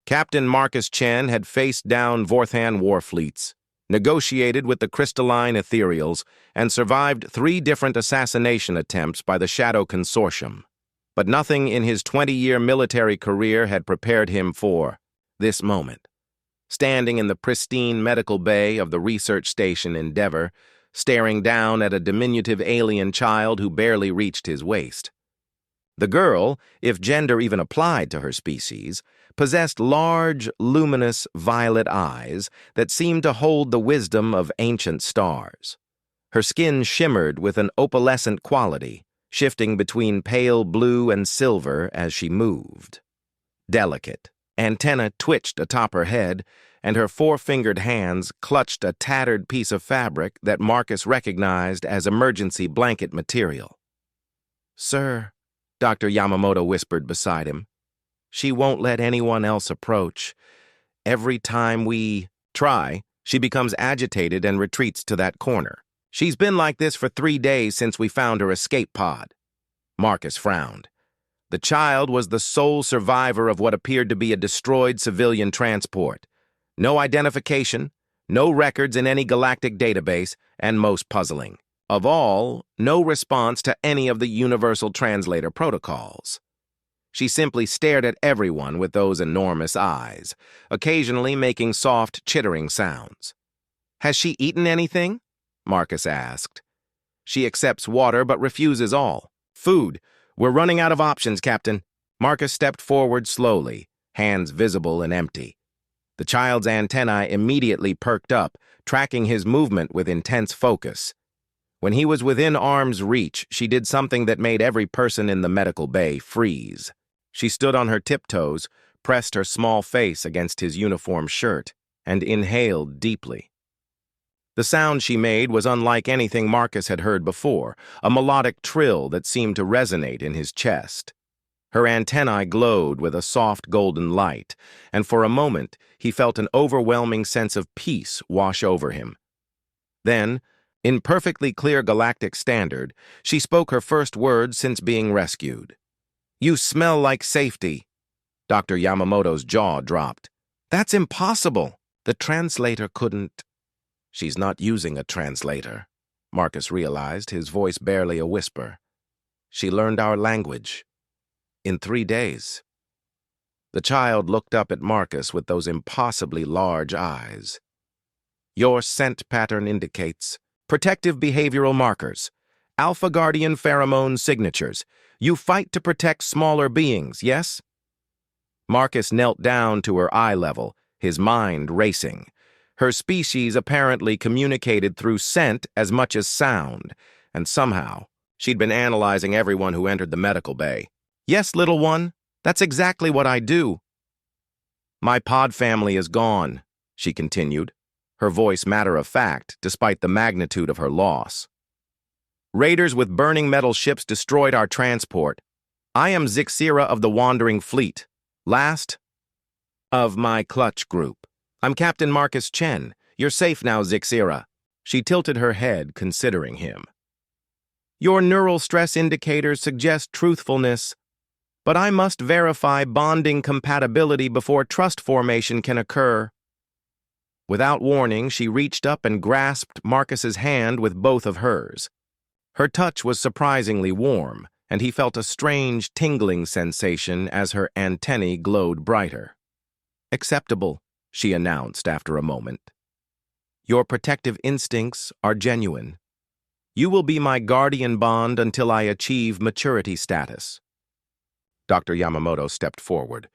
Captain Marcus Chen had faced down Vorthan war fleets, negotiated with the crystalline ethereals, and survived 3 different assassination attempts by the Shadow Consortium. But nothing in his 20-year military career had prepared him for this moment. Standing in the pristine medical bay of the research station Endeavor, staring down at a diminutive alien child who barely reached his waist. The girl, if gender even applied to her species, possessed large, luminous, violet eyes that seemed to hold the wisdom of ancient stars. Her skin shimmered with an opalescent quality, shifting between pale blue and silver as she moved. Delicate, antennae twitched atop her head, and her 4-fingered hands clutched a tattered piece of fabric that Marcus recognized as emergency blanket material. "Sir," Dr. Yamamoto whispered beside him, "she won't let anyone else approach. Every time we try, she becomes agitated and retreats to that corner. She's been like this for 3 days since we found her escape pod." Marcus frowned. The child was the sole survivor of what appeared to be a destroyed civilian transport. No identification, no records in any galactic database, and most puzzling of all, no response to any of the universal translator protocols. She simply stared at everyone with those enormous eyes, occasionally making soft, chittering sounds. "Has she eaten anything?" Marcus asked. "She accepts water but refuses all. Food. We're running out of options, Captain." Marcus stepped forward slowly, hands visible and empty. The child's antennae immediately perked up, tracking his movement with intense focus. When he was within arm's reach, she did something that made every person in the medical bay freeze. She stood on her tiptoes, pressed her small face against his uniform shirt, and inhaled deeply. The sound she made was unlike anything Marcus had heard before, a melodic trill that seemed to resonate in his chest. Her antennae glowed with a soft golden light, and for a moment he felt an overwhelming sense of peace wash over him. Then, in perfectly clear galactic standard, she spoke her first words since being rescued. "You smell like safety." Dr. Yamamoto's jaw dropped. "That's impossible. The translator couldn't." "She's not using a translator," Marcus realized, his voice barely a whisper. "She learned our language. In 3 days." The child looked up at Marcus with those impossibly large eyes. "Your scent pattern indicates protective behavioral markers, Alpha Guardian pheromone signatures. You fight to protect smaller beings, yes?" Marcus knelt down to her eye level, his mind racing. Her species apparently communicated through scent as much as sound, and somehow she'd been analyzing everyone who entered the medical bay. "Yes, little one, that's exactly what I do." "My pod family is gone," she continued, her voice matter-of-fact despite the magnitude of her loss. "Raiders with burning metal ships destroyed our transport. I am Zixira of the Wandering Fleet, last of my clutch group. I'm Captain Marcus Chen. You're safe now, Zixira." She tilted her head, considering him. "Your neural stress indicators suggest truthfulness, but I must verify bonding compatibility before trust formation can occur." Without warning, she reached up and grasped Marcus's hand with both of hers. Her touch was surprisingly warm, and he felt a strange tingling sensation as her antennae glowed brighter. "Acceptable," she announced after a moment. "Your protective instincts are genuine. You will be my guardian bond until I achieve maturity status." Dr. Yamamoto stepped forward.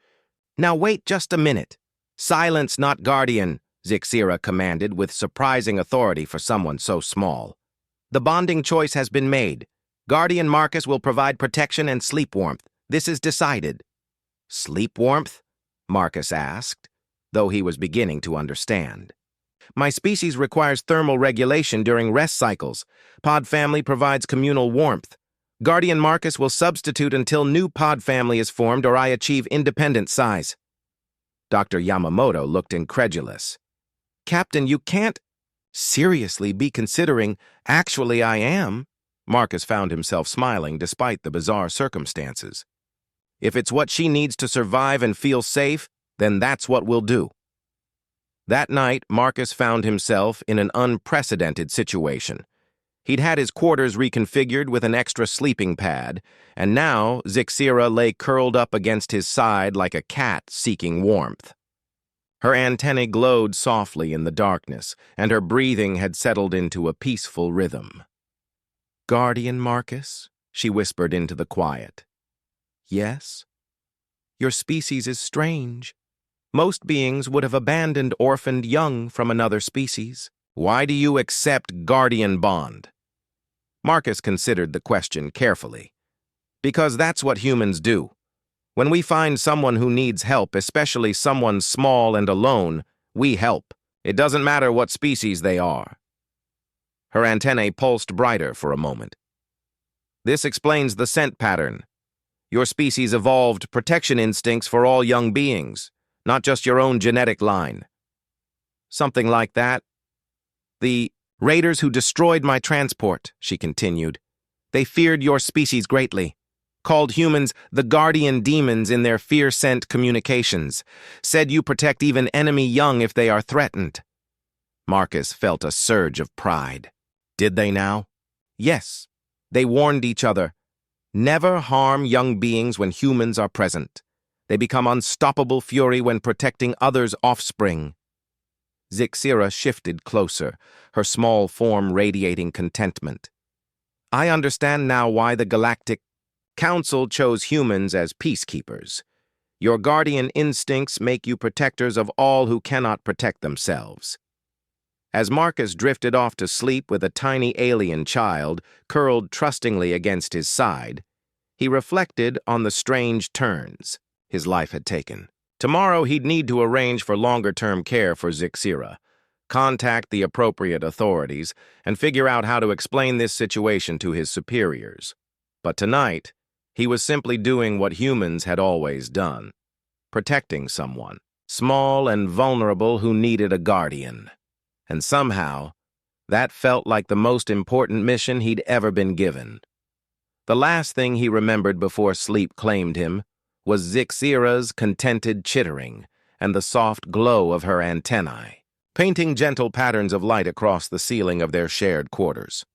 "Now wait just a minute. Silence, not guardian," Zixira commanded with surprising authority for someone so small. "The bonding choice has been made. Guardian Marcus will provide protection and sleep warmth. This is decided." "Sleep warmth?" Marcus asked, though he was beginning to understand. "My species requires thermal regulation during rest cycles. Pod family provides communal warmth. Guardian Marcus will substitute until new pod family is formed or I achieve independent size." Dr. Yamamoto looked incredulous. "Captain, you can't seriously be considering, actually I am." Marcus found himself smiling despite the bizarre circumstances. "If it's what she needs to survive and feel safe, Then that's what we'll do. That night, Marcus found himself in an unprecedented situation. He'd had his quarters reconfigured with an extra sleeping pad, and now Zixira lay curled up against his side like a cat seeking warmth. Her antennae glowed softly in the darkness, and her breathing had settled into a peaceful rhythm. "Guardian Marcus," she whispered into the quiet. "Yes? Your species is strange. Most beings would have abandoned orphaned young from another species. Why do you accept guardian bond?" Marcus considered the question carefully. "Because that's what humans do. When we find someone who needs help, especially someone small and alone, we help. It doesn't matter what species they are." Her antennae pulsed brighter for a moment. "This explains the scent pattern. Your species evolved protection instincts for all young beings, not just your own genetic line." "Something like that. The raiders who destroyed my transport," she continued. "They feared your species greatly. Called humans the guardian demons in their fear-sent communications. Said you protect even enemy young if they are threatened." Marcus felt a surge of pride. "Did they now?" "Yes. They warned each other. Never harm young beings when humans are present. They become unstoppable fury when protecting others' offspring." Zixira shifted closer, her small form radiating contentment. "I understand now why the Galactic Council chose humans as peacekeepers. Your guardian instincts make you protectors of all who cannot protect themselves." As Marcus drifted off to sleep with a tiny alien child curled trustingly against his side, he reflected on the strange turns his life had taken. Tomorrow he'd need to arrange for longer-term care for Zixira, contact the appropriate authorities, and figure out how to explain this situation to his superiors. But tonight, he was simply doing what humans had always done, protecting someone, small and vulnerable, who needed a guardian. And somehow, that felt like the most important mission he'd ever been given. The last thing he remembered before sleep claimed him was Zixira's contented chittering and the soft glow of her antennae, painting gentle patterns of light across the ceiling of their shared quarters.